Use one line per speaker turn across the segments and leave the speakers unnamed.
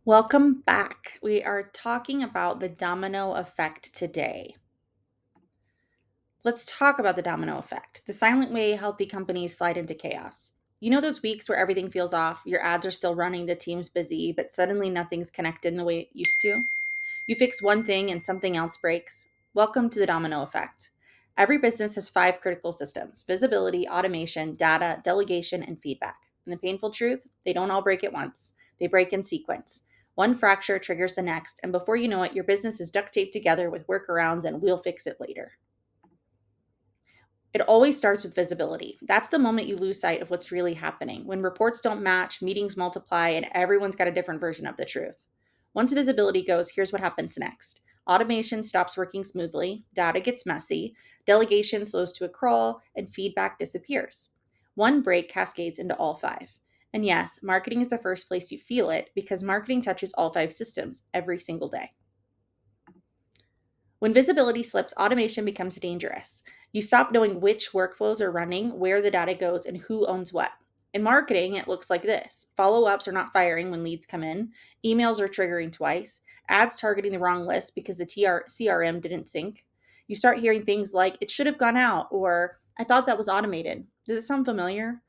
Welcome back. We are talking about the domino effect today. Let's talk about the domino effect, the silent way healthy companies slide into chaos. You know those weeks where everything feels off, your ads are still running, the team's busy, but suddenly nothing's connected in the way it used to? You fix one thing and something else breaks. Welcome to the domino effect. Every business has five critical systems: visibility, automation, data, delegation, and feedback. And the painful truth, they don't all break at once. They break in sequence. One fracture triggers the next, and before you know it, your business is duct taped together with workarounds and we'll fix it later. It always starts with visibility. That's the moment you lose sight of what's really happening. When reports don't match, meetings multiply, and everyone's got a different version of the truth. Once visibility goes, here's what happens next. Automation stops working smoothly, data gets messy, delegation slows to a crawl, and feedback disappears. One break cascades into all five. And yes, marketing is the first place you feel it because marketing touches all five systems every single day. When visibility slips, automation becomes dangerous. You stop knowing which workflows are running, where the data goes, and who owns what. In marketing, it looks like this: follow ups are not firing when leads come in, emails are triggering twice, ads targeting the wrong list because the CRM didn't sync. You start hearing things like, it should have gone out, or I thought that was automated. Does it sound familiar?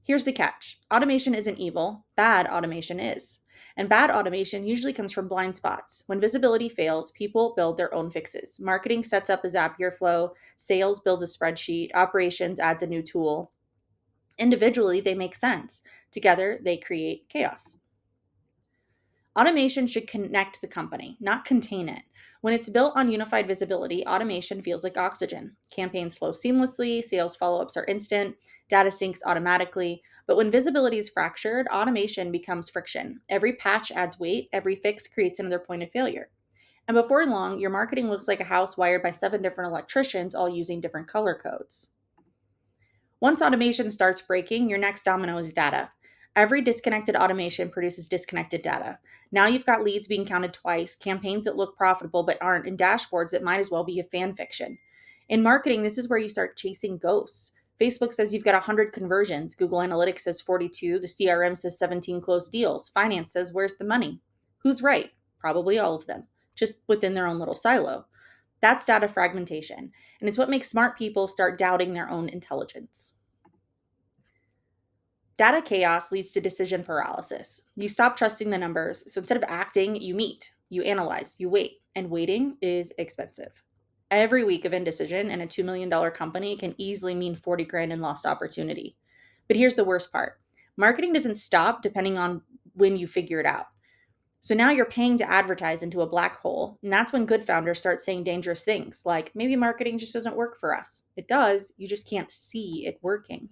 Here's the catch: automation isn't evil, bad automation is. And bad automation usually comes from blind spots. When visibility fails, people build their own fixes. Marketing sets up a Zapier flow, sales builds a spreadsheet, operations adds a new tool. Individually, they make sense. Together, they create chaos. Automation should connect the company, not contain it. When it's built on unified visibility, automation feels like oxygen. Campaigns flow seamlessly, sales follow ups are instant, data syncs automatically. But when visibility is fractured, automation becomes friction. Every patch adds weight, every fix creates another point of failure. And before long, your marketing looks like a house wired by seven different electricians, all using different color codes. Once automation starts breaking, your next domino is data. Every disconnected automation produces disconnected data. Now you've got leads being counted twice, campaigns that look profitable but aren't, and dashboards that might as well be a fan fiction. In marketing, this is where you start chasing ghosts. Facebook says you've got 100 conversions, Google Analytics says 42, the CRM says 17 closed deals, finance says where's the money? Who's right? Probably all of them, just within their own little silo. That's data fragmentation, and it's what makes smart people start doubting their own intelligence. Data chaos leads to decision paralysis. You stop trusting the numbers, so instead of acting, you meet, you analyze, you wait, and waiting is expensive. Every week of indecision in a $2 million company can easily mean 40 grand in lost opportunity. But here's the worst part: marketing doesn't stop depending on when you figure it out. So now you're paying to advertise into a black hole, and that's when good founders start saying dangerous things like, maybe marketing just doesn't work for us. It does, you just can't see it working.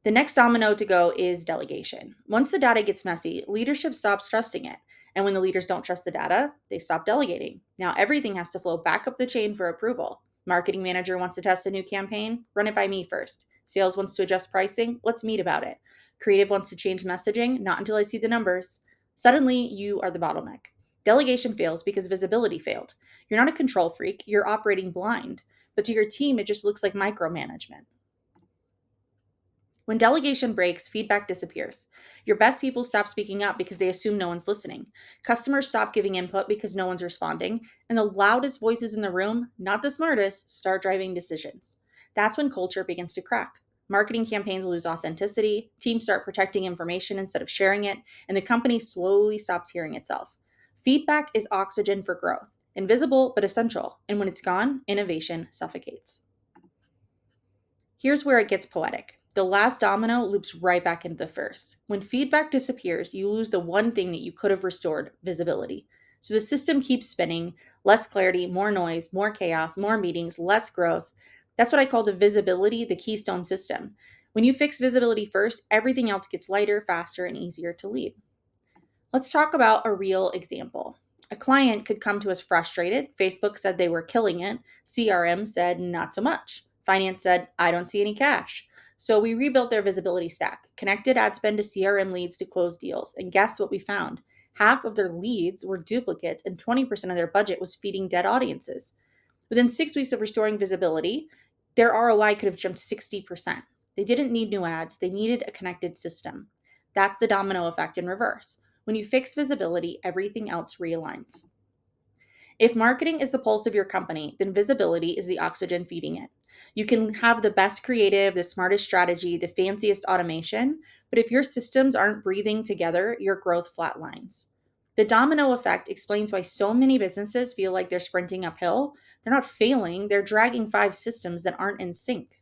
The next domino to go is delegation. Once the data gets messy, leadership stops trusting it. And when the leaders don't trust the data, they stop delegating. Now everything has to flow back up the chain for approval. Marketing manager wants to test a new campaign? Run it by me first. Sales wants to adjust pricing? Let's meet about it. Creative wants to change messaging? Not until I see the numbers. Suddenly, you are the bottleneck. Delegation fails because visibility failed. You're not a control freak, you're operating blind. But to your team, it just looks like micromanagement. When delegation breaks, feedback disappears. Your best people stop speaking up because they assume no one's listening. Customers stop giving input because no one's responding. And the loudest voices in the room, not the smartest, start driving decisions. That's when culture begins to crack. Marketing campaigns lose authenticity, teams start protecting information instead of sharing it, and the company slowly stops hearing itself. Feedback is oxygen for growth, invisible but essential, and when it's gone, innovation suffocates. Here's where it gets poetic. The last domino loops right back into the first. When feedback disappears, you lose the one thing that you could have restored: visibility. So the system keeps spinning: less clarity, more noise, more chaos, more meetings, less growth. That's what I call the visibility, the keystone system. When you fix visibility first, everything else gets lighter, faster, and easier to lead. Let's talk about a real example. A client could come to us frustrated. Facebook said they were killing it. CRM said not so much. Finance said, I don't see any cash. So we rebuilt their visibility stack, connected ad spend to CRM leads to close deals. And guess what we found? Half of their leads were duplicates, and 20% of their budget was feeding dead audiences. Within 6 weeks of restoring visibility, their ROI could have jumped 60%. They didn't need new ads, they needed a connected system. That's the domino effect in reverse. When you fix visibility, everything else realigns. If marketing is the pulse of your company, then visibility is the oxygen feeding it. You can have the best creative, the smartest strategy, the fanciest automation, but if your systems aren't breathing together, your growth flatlines. The domino effect explains why so many businesses feel like they're sprinting uphill. They're not failing, they're dragging five systems that aren't in sync.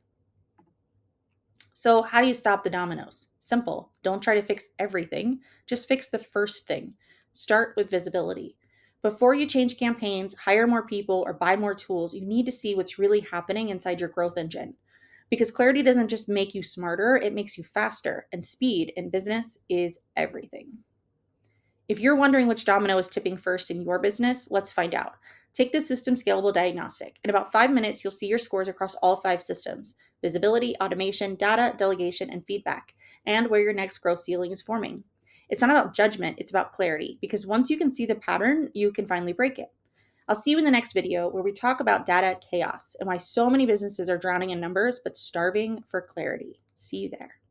So, how do you stop the dominoes? Simple. Don't try to fix everything, just fix the first thing. Start with visibility. Before you change campaigns, hire more people, or buy more tools, you need to see what's really happening inside your growth engine. Because clarity doesn't just make you smarter, it makes you faster, and speed in business is everything. If you're wondering which domino is tipping first in your business, let's find out. Take the system scalable diagnostic. In about 5 minutes, you'll see your scores across all five systems: visibility, automation, data, delegation, and feedback, and where your next growth ceiling is forming. It's not about judgment, it's about clarity, because once you can see the pattern, you can finally break it. I'll see you in the next video where we talk about data chaos and why so many businesses are drowning in numbers but starving for clarity. See you there.